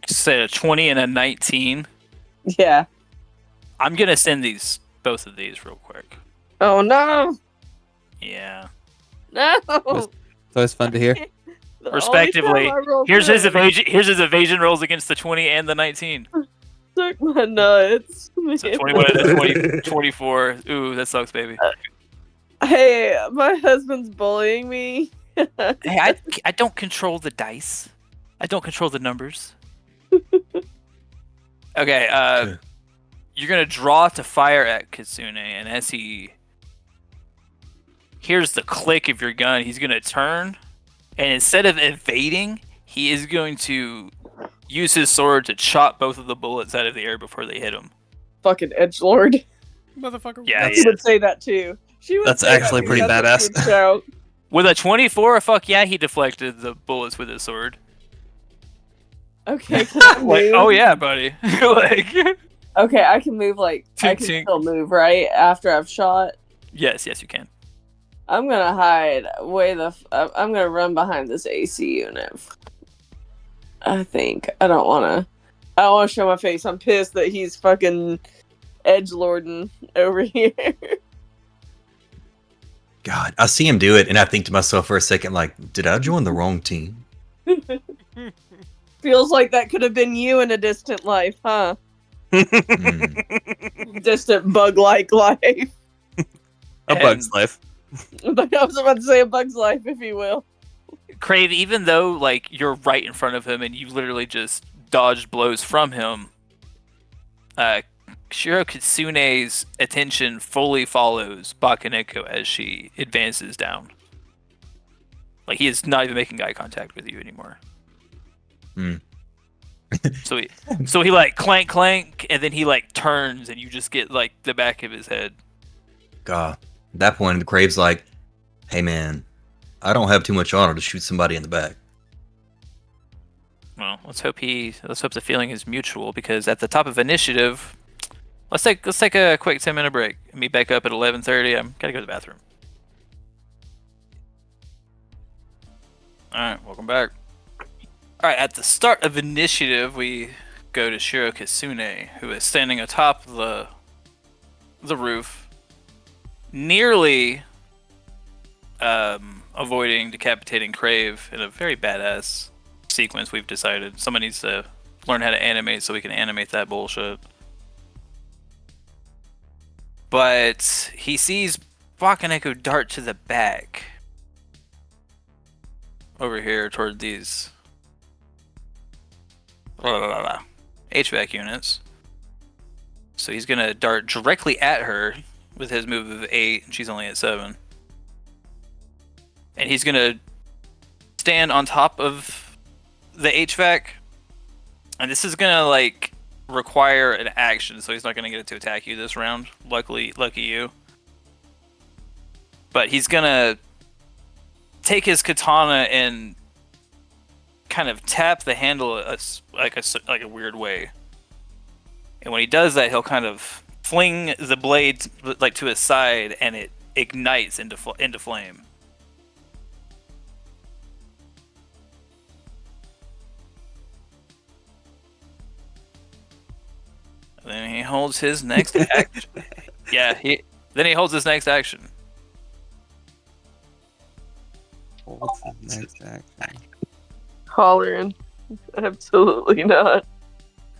Say a 20 and a 19. Yeah. I'm gonna send both of these real quick. Oh no! Yeah. No! So it's fun to hear. The Respectively, only time I roll Here's his good, evasion. Here's his evasion rolls against the 20 and the 19. Took my nuts. So 21 and a 20, 24. Ooh, that sucks, baby. Hey, my husband's bullying me. Hey, I don't control the dice. I don't control the numbers. Okay, you're gonna draw to fire at Kitsune, and as he hears the click of your gun, he's gonna turn, and instead of evading, he is going to use his sword to chop both of the bullets out of the air before they hit him. Fucking edgelord. Motherfucker. Yeah, She would say that too. She would That's say that actually too. pretty That's a badass. good shout. With a 24, fuck yeah, he deflected the bullets with his sword. Okay, can I Like, move? oh yeah, buddy. Like, Okay, I can move I Tink, can tink. still move, right? After I've shot. yes, you can. I'm gonna hide I'm gonna run behind this AC unit. I think. I don't wanna show my face. I'm pissed that he's fucking edgelording over here. God, I see him do it, and I think to myself for a second, like, did I join the wrong team? Feels like that could have been you in a distant life, huh? Distant bug-like life. A bug's life. But I was about to say a bug's life, if you will. Crave, even though like you're right in front of him and you literally just dodged blows from him, Shiro Kitsune's attention fully follows Bakeneko as she advances down. Like he is not even making eye contact with you anymore. So he like clank clank, and then he like turns, and you just get like the back of his head. At that point, the Crave's like, "Hey man, I don't have too much honor to shoot somebody in the back." Well, let's hope the feeling is mutual, because at the top of initiative, let's take a quick 10-minute break. Meet back up at 11:30. I'm gotta go to the bathroom. All right, welcome back. All right, at the start of initiative, we go to Shiro Kisune, who is standing atop the roof, nearly avoiding decapitating Crave in a very badass sequence. We've decided someone needs to learn how to animate so we can animate that bullshit. But he sees Bakeneko dart to the back over here toward these HVAC units. So he's gonna dart directly at her with his move of 8, and she's only at 7. And he's gonna stand on top of the HVAC, and this is gonna like require an action, so he's not gonna get it to attack you this round. Lucky you. But he's gonna take his katana and kind of tap the handle like a weird way. And when he does that, he'll kind of fling the blade like to his side, and it ignites into flame. And then he holds his next action. Yeah, then he holds his next action. What's the next action? Hollering. Absolutely not.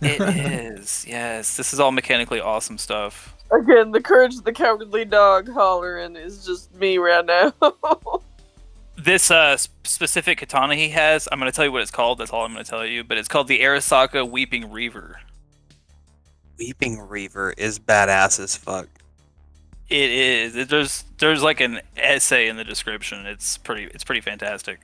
It is, yes. This is all mechanically awesome stuff. Again, the courage of the cowardly dog hollering is just me right now. This specific katana he has, I'm going to tell you what it's called. That's all I'm going to tell you. But it's called the Arasaka Weeping Reaver. Weeping Reaver is badass as fuck. It is. There's like an essay in the description. It's pretty fantastic.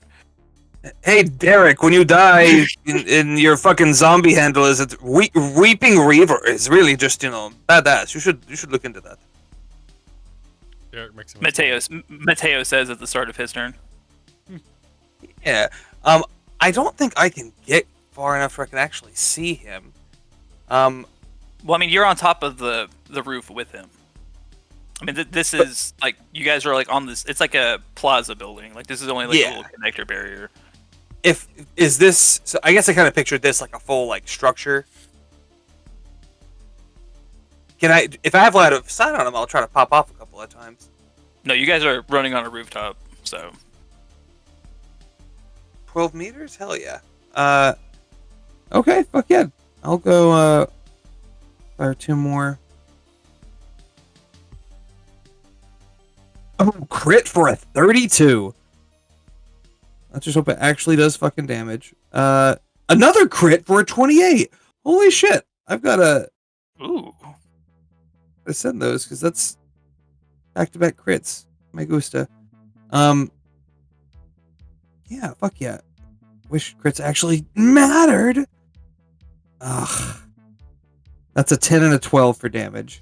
Hey Derek, when you die in your fucking zombie handle, is it Weeping Reaver? It's really just badass. You should look into that. Derek makes Mateo says at the start of his turn. Yeah. I don't think I can get far enough where I can actually see him. Well, I mean, you're on top of the roof with him. I mean, this is like you guys are like on this. It's like a plaza building. Like this is only like a little connector barrier. Is this? So I guess I kind of pictured this like a full like structure. If I have line of sight on him, I'll try to pop off a couple of times. No, you guys are running on a rooftop, so 12 meters? Hell yeah. Okay, fuck yeah. I'll go fire 2 more. Oh, crit for a 32. Let's just hope it actually does fucking damage. Another crit for a 28. Holy shit. I've got to send those because that's back-to-back crits. My gusta. Yeah, fuck yeah. Wish crits actually mattered. Ugh. That's a 10 and a 12 for damage.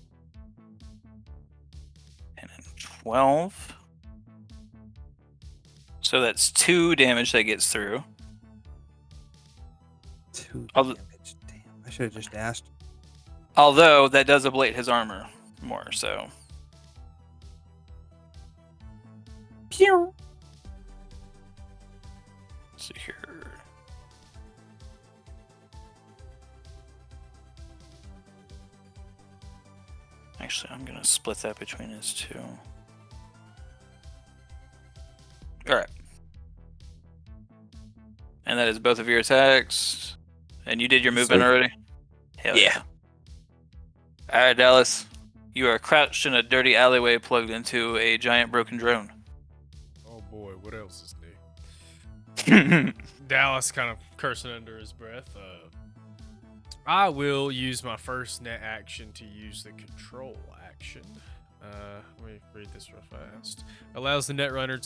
10 and 12. So that's 2 damage that gets through. 2 Although- damage. Damn, I should have just asked. Although that does ablate his armor more, so. Pew. Let's see here. Actually, I'm gonna split that between his 2. Alright. And that is both of your attacks. And you did your movement already? Hell yeah. Alright, Dallas. You are crouched in a dirty alleyway plugged into a giant broken drone. Oh boy, what else is new? Dallas kind of cursing under his breath. I will use my first net action to use the control action. Let me read this real fast. Allows the netrunner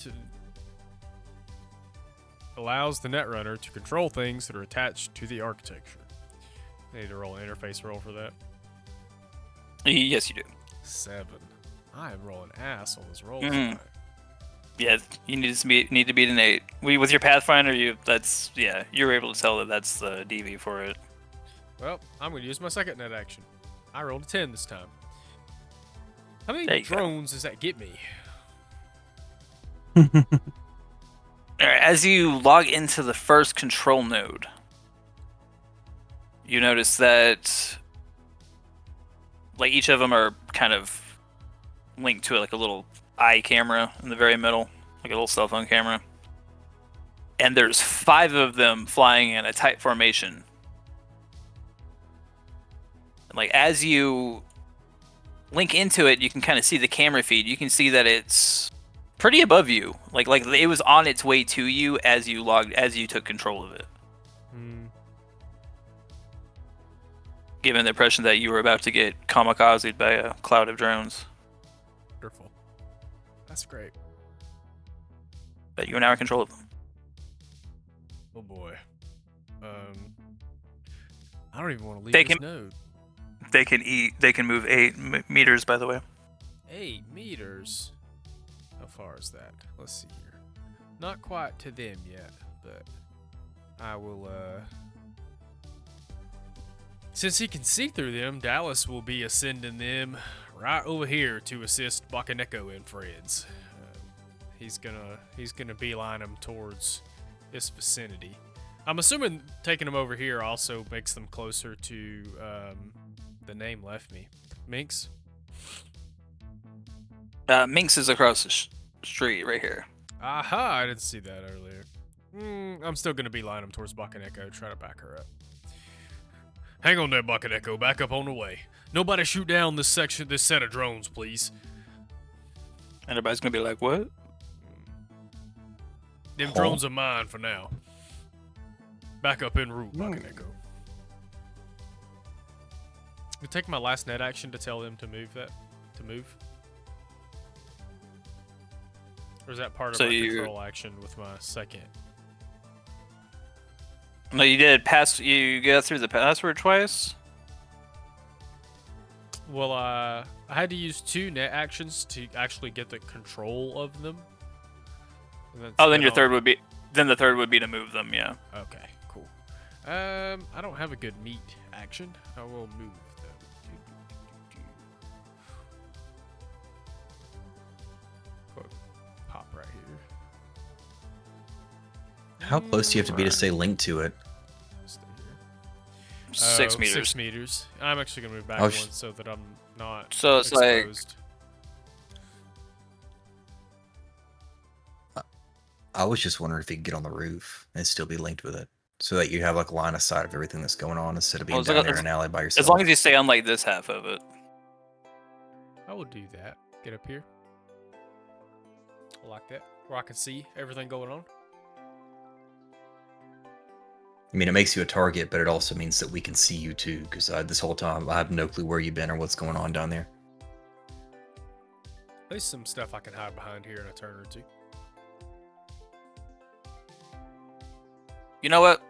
to control things that are attached to the architecture. I need to roll an interface roll for that. Yes, you do. 7. I am rolling ass on this roll. Mhm. tonight. Yeah, you need to beat an 8. With your Pathfinder, you were able to tell that that's the DV for it. Well, I'm going to use my second net action. I rolled a 10 this time. How many There you go. drones does that get me? All right, as you log into the first control node, you notice that like each of them are kind of linked to like a little eye camera in the very middle, like a little cell phone camera. And there's 5 of them flying in a tight formation. And like as you link into it, you can kind of see the camera feed. You can see that it's pretty above you. Like it was on its way to you as you took control of it. Given the impression that you were about to get kamikazed by a cloud of drones. Wonderful. That's great. But you are now in control of them. Oh boy. I don't even want to leave They this can- node. They can move 8 meters, by the way. 8 meters. How far is that? Let's see here. Not quite to them yet, but I will, since he can see through them, Dallas will be ascending them right over here to assist Bakeneko and friends. He's gonna beeline them towards this vicinity. I'm assuming taking them over here also makes them closer to, the name left me. Minx? Minx is across the street right here. Aha, I didn't see that earlier. I'm still gonna beeline him towards Bakeneko, try to back her up. Hang on there, Bakeneko, back up on the way. Nobody shoot down this set of drones, please. And everybody's gonna be like, what? Them drones are mine for now. Back up en route, Bakeneko. I take my last net action to tell them to move Or is that part of So my you- control action with my second? No, you did you got through the password twice? Well, I had to use 2 net actions to actually get the control of them. Oh, then the third would be to move them, yeah. Okay, cool. I don't have a good meat action. I will move them. Go pop right here. How close do you have to be to stay linked to it? Stay here. 6 meters. 6 meters. I'm actually gonna move back Oh, one so that I'm not So it's like- exposed. I was just wondering if you could get on the roof and still be linked with it, so that you have like line of sight of everything that's going on instead of being Well, as down long- there in an alley by yourself. As long as you stay on like this half of it. I will do that. Get up here. I like that. Where I can see everything going on. I mean, it makes you a target, but it also means that we can see you too. Because this whole time, I have no clue where you've been or what's going on down there. There's some stuff I can hide behind here in a turn or two. You know what?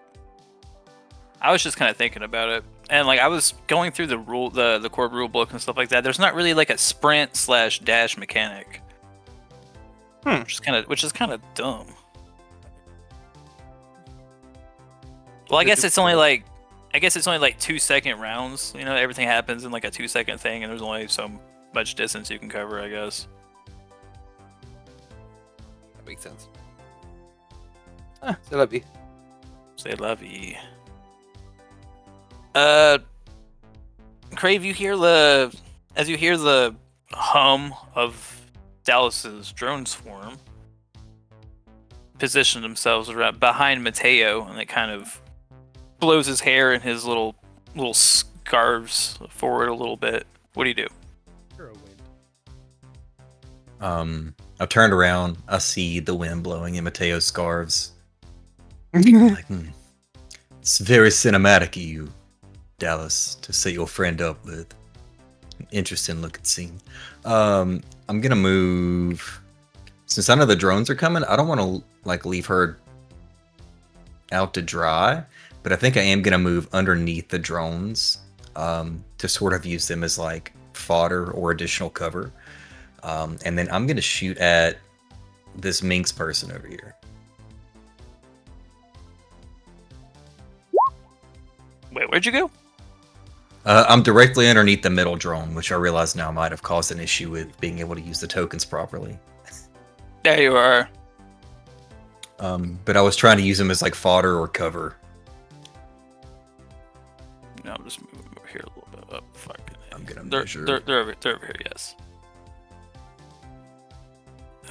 I was just kind of thinking about it, and like I was going through the core rule book and stuff like that. There's not really like a sprint/dash mechanic, which is kind of dumb. Well, I guess it's only like 2-second rounds. You know, everything happens in like a 2-second thing, and there's only so much distance you can cover, I guess. That makes sense. So that'd be. Say lovey. Crave, you hear the hum of Dallas's drone swarm position themselves around behind Mateo, and it kind of blows his hair and his little scarves forward a little bit. What do you do? You're a wind. I've turned around. I see the wind blowing in Mateo's scarves. Like, it's very cinematic of you, Dallas, to set your friend up with. An interesting looking scene. I'm gonna move. Since I know the drones are coming, I don't want to like leave her out to dry, but I think I am gonna move underneath the drones to sort of use them as like fodder or additional cover. And then I'm gonna shoot at this minx person over here. Wait, where'd you go? I'm directly underneath the middle drone, which I realize now might have caused an issue with being able to use the tokens properly. There you are. But I was trying to use them as like fodder or cover. No, I'm just moving over here a little bit up. Fucking I'm gonna they're, measure. they're over here, yes.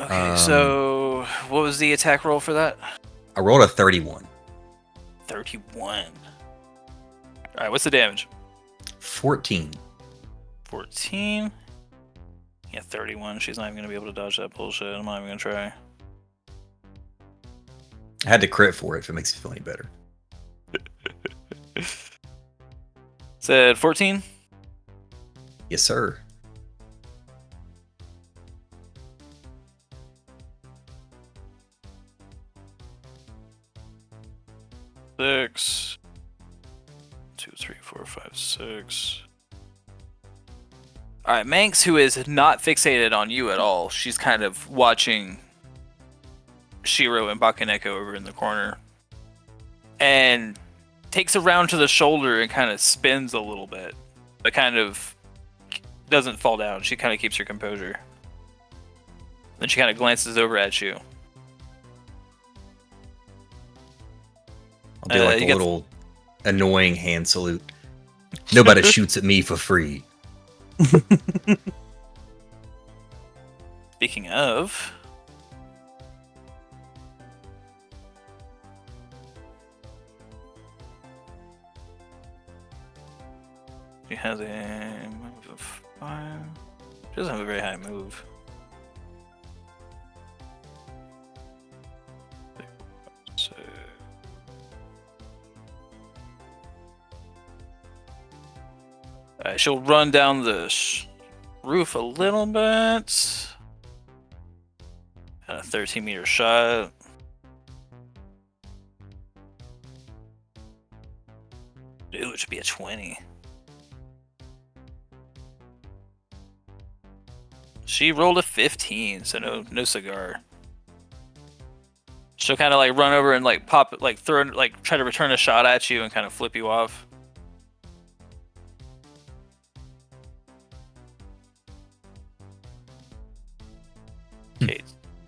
Okay, so what was the attack roll for that? I rolled a 31. 31. Alright, what's the damage? 14. 14. Yeah, 31. She's not even going to be able to dodge that bullshit. I'm not even going to try. I had to crit for it if it makes you feel any better. Said 14. Yes, sir. Six. 2, 3, 4, 5, 6. Alright, Manx, who is not fixated on you at all, she's kind of watching Shiro and Bakeneko over in the corner. And takes a round to the shoulder and kind of spins a little bit. But kind of doesn't fall down. She kind of keeps her composure. Then she kind of glances over at you. I'll do like a little annoying hand salute. Nobody shoots at me for free. Speaking of, she has a move of 5. She doesn't have a very high move. So, she'll run down the roof a little bit. And a 13-meter shot. Ooh, it should be a 20. She rolled a 15, so no cigar. She'll kind of like run over and like pop, like throw, like try to return a shot at you and kind of flip you off. Okay,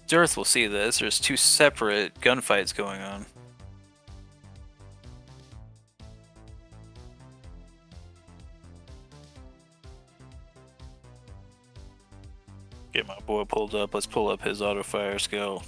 Darth will see this. There's 2 separate gunfights going on. Get my boy pulled up. Let's pull up his auto fire skill.